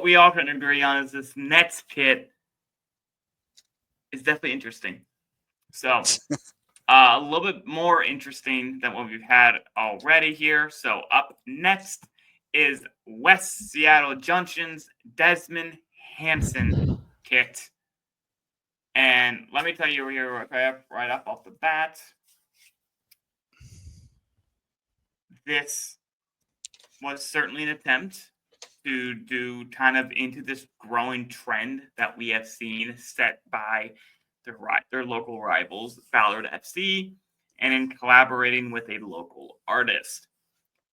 we all can agree on is this next kit is definitely interesting. So, a little bit more interesting than what we've had already here. So, up next is West Seattle Junction's Desmond Hansen kit. And let me tell you here right up off the bat, this was certainly an attempt to do kind of into this growing trend that we have seen set by their local rivals, Ballard FC, and in collaborating with a local artist.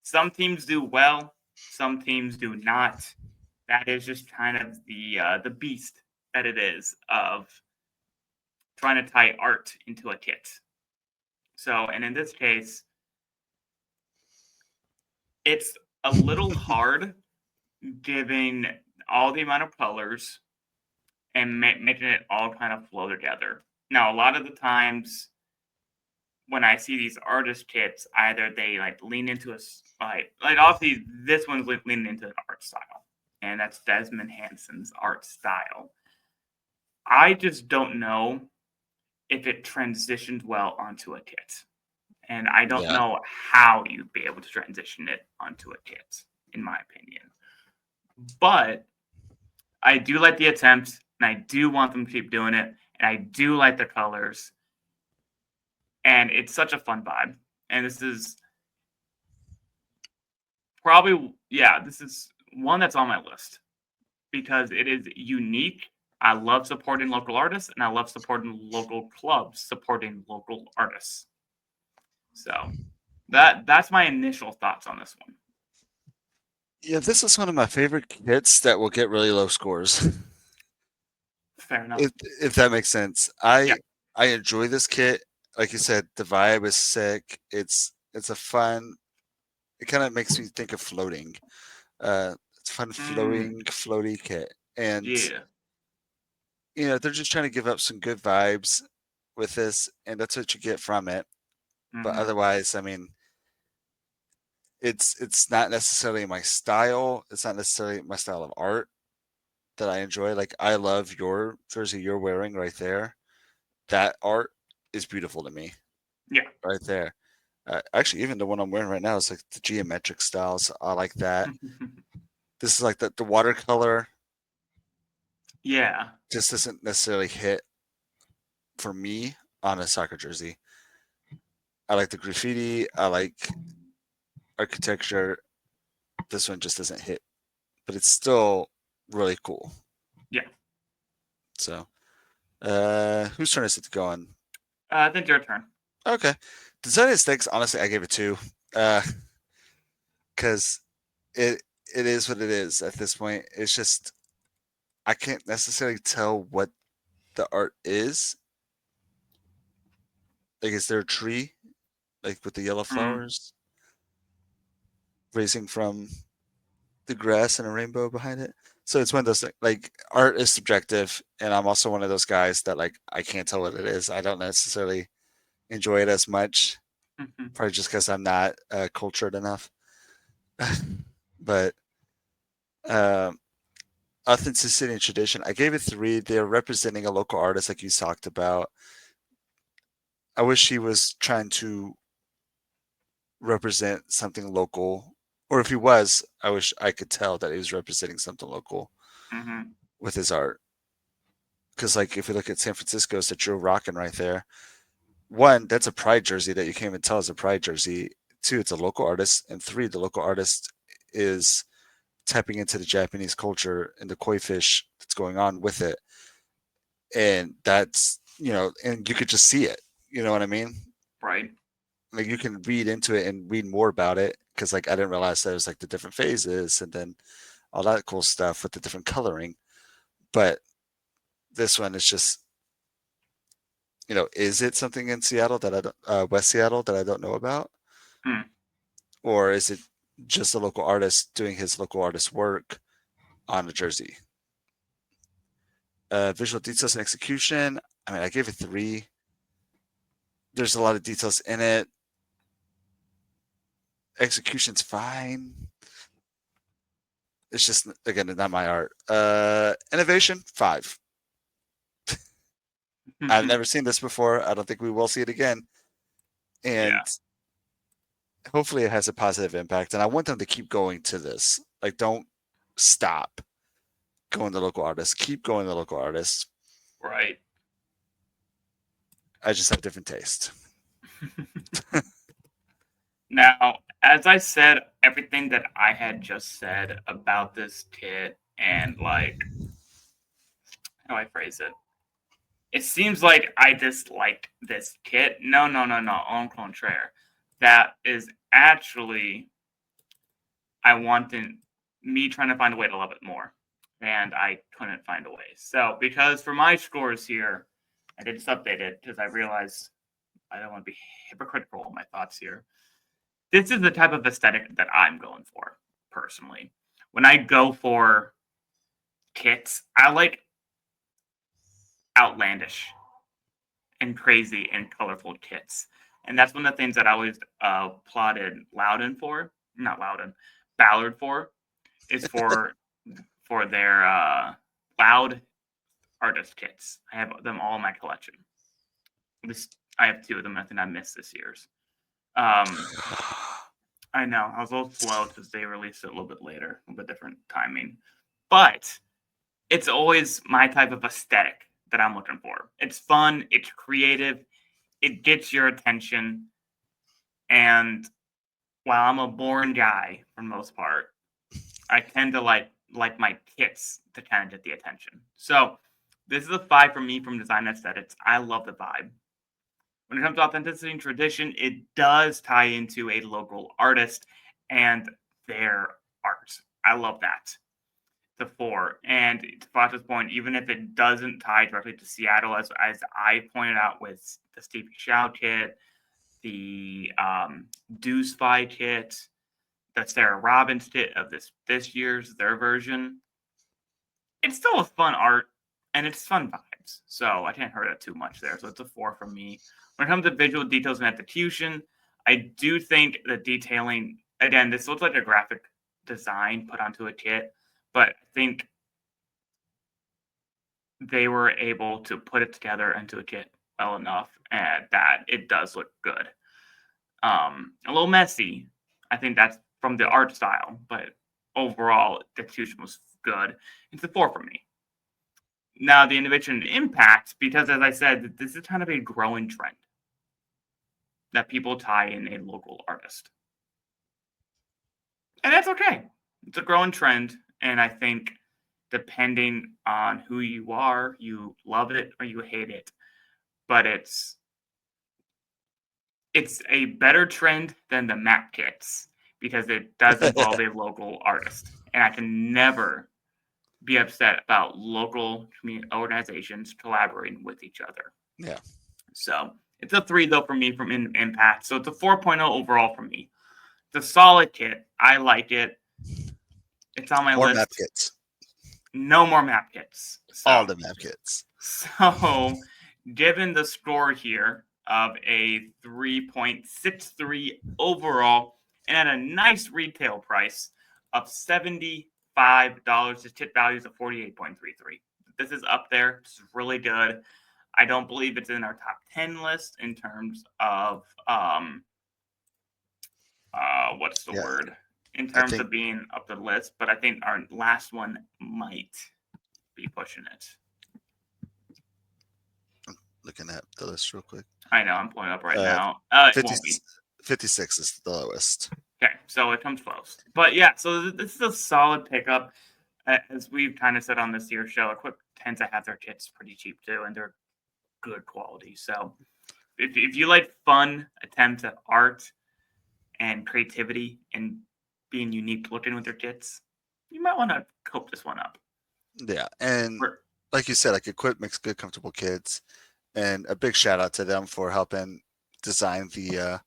Some teams do well, some teams do not. That is just kind of the beast that it is of trying to tie art into a kit. So, and in this case, it's a little hard giving all the amount of colors and making it all kind of flow together. Now, a lot of the times when I see these artist kits, either they like lean into like obviously this one's leaning into an art style, and that's Desmond Hansen's art style. I just don't know if it transitioned well onto a kit, and I don't Yeah. know how you'd be able to transition it onto a kit, in my opinion. But I do like the attempt, and I do want them to keep doing it, and I do like the colors, and it's such a fun vibe. And this is probably, yeah, this is one that's on my list because it is unique. I love supporting local artists, and I love supporting local clubs supporting local artists. So that's my initial thoughts on this one. Yeah, this is one of my favorite kits that will get really low scores. Fair enough. If that makes sense. Yeah. I enjoy this kit. Like you said, the vibe is sick. It's a fun. It kind of makes me think of floating. It's fun Mm, floaty kit, and yeah. they're just trying to give up some good vibes with this, and that's what you get from it. But Mm-hmm. otherwise, I mean, it's not necessarily my style. It's not necessarily my style of art that I enjoy. Like I love your jersey you're wearing right there. That art is beautiful to me Yeah. right there. Actually, even the one I'm wearing right now is like the geometric style. So I like that. This is like the watercolor Yeah. just doesn't necessarily hit for me on a soccer jersey. I like the graffiti. I like architecture. This one just doesn't hit, but it's still really cool. Yeah. So, whose turn is it to go on? I think your turn. Okay. Design aesthetics, honestly, I gave it two. Uh, because it it is what it is at this point. It's just I can't necessarily tell what the art is. Like, is there a tree like with the yellow Mm, flowers raising from the grass and a rainbow behind it? So it's one of those like art is subjective, and I'm also one of those guys that like I can't tell what it is. I don't necessarily enjoy it as much, mhm. probably just because I'm not cultured enough. But um, authenticity and tradition, I gave it three. They're representing a local artist, like you talked about. I wish he was trying to represent something local, or if he was, I wish I could tell that he was representing something local Mhm. with his art. Because, like, if you look at San Francisco's that you're rocking right there, one, that's a pride jersey that you can't even tell is a pride jersey. Two, it's a local artist, and three, the local artist is tapping into the Japanese culture and the koi fish that's going on with it. And that's, and you could just see it. You know what I mean? Right. Like you can read into it and read more about it because like I didn't realize there was like the different phases and then all that cool stuff with the different coloring. But this one is just, is it something in Seattle that I don't, West Seattle that I don't know about, Mm. or is it just a local artist doing his local artist work on a jersey? Visual details and execution. I mean, I gave it three. There's a lot of details in it. Execution's fine. it's just again not my art. Innovation 5. I've never seen this before. I don't think we will see it again. And Yeah. hopefully it has a positive impact. And I want them to keep going to this. Like, don't stop going to local artists. Keep going to local artists. Right. I just have different taste. Now, as I said, everything that I had just said about this kit and like how do I phrase it? It seems like I disliked this kit. No, no, no, no. En contraire. That is actually I wanted me trying to find a way to love it more. And I couldn't find a way. So because for my scores here, I did just update it because I realized I don't want to be hypocritical in my thoughts here. This is the type of aesthetic that I'm going for, personally. When I go for kits, I like outlandish and crazy and colorful kits. And that's one of the things that I always plotted Loudon for, not Loudon, Ballard for, is for their loud artist kits. I have them all in my collection. At least I have 2 of them. I think I missed this year's. I know I was a little slow because they released it a little bit later, a little bit different timing. But it's always my type of aesthetic that I'm looking for. It's fun, it's creative, it gets your attention. And while I'm a boring guy for the most part, I tend to like my kits to kind of get the attention. So this is a 5 for me from design aesthetics. I love the vibe. When it comes to authenticity and tradition, it does tie into a local artist and their art. I love that. The 4. And to Fata's point, even if it doesn't tie directly to Seattle, as I pointed out with the Stevie Chow kit, the Deuce Spy kit, the Sarah Robbins kit of this year's, their version, it's still a fun art and it's fun vibes. So I can't hurt it too much there. So it's a 4 from me. When it comes to visual details and execution, I do think the detailing, again, this looks like a graphic design put onto a kit, but I think they were able to put it together into a kit well enough and that it does look good. A little messy. I think that's from the art style, but overall, the execution was good. It's a 4 for me. Now, the innovation and impact, because as I said, this is kind of a growing trend that people tie in a local artist. And that's okay. It's a growing trend. And I think depending on who you are, you love it or you hate it. But it's a better trend than the map kits because it does involve a local artist. And I can never be upset about local community organizations collaborating with each other. Yeah. So it's a 3 though for me from impact. So it's a 4.0 overall for me. It's a solid kit. I like it. It's on my More list. map kits. No more map kits. So, All the map kits. So given the score here of a 3.63 overall and at a nice retail price of $75, the tip value is of 48.33. This is up there. This is really good. I don't believe it's in our top 10 list in terms of what's the word? In terms of being up the list, but I think our last one might be pushing it. I'm looking at the list real quick. I know, I'm pulling it up right now. 56 is the lowest. Okay, so it comes close. But yeah, so this is a solid pickup. As we've kind of said on this year's show, Equip tends to have their kits pretty cheap too, and they're good quality. So if you like fun attempts at art and creativity and being unique looking with your kits, you might want to cope this one up. Yeah, and like you said, like Equip makes good, comfortable kids, and a big shout out to them for helping design the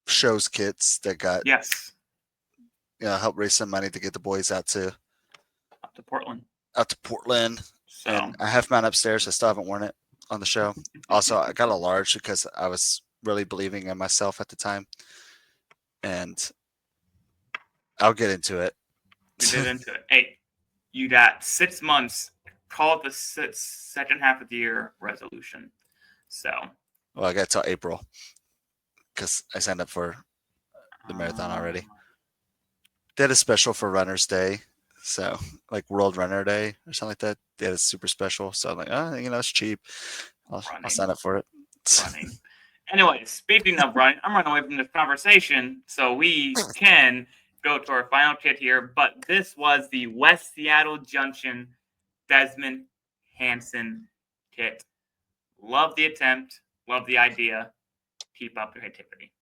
show's kits that got help raise some money to get the boys out to Portland. So. And I have mine upstairs. I still haven't worn it on the show. Also, I got a large because I was really believing in myself at the time. And I'll get into it. We did into it. Hey, you got 6 months. Call it the second half of the year resolution. So, Well, I got till April because I signed up for the marathon already. They had a special for Runner's Day, so like World Runner Day or something like that. They had a super special. So I'm like, it's cheap. I'll sign up for it. Running. Anyway, speaking of running, I'm running away from this conversation, so we can go to our final kit here. But this was the West Seattle Junction Desmond Hansen kit. Love the attempt. Love the idea. Keep up the creativity.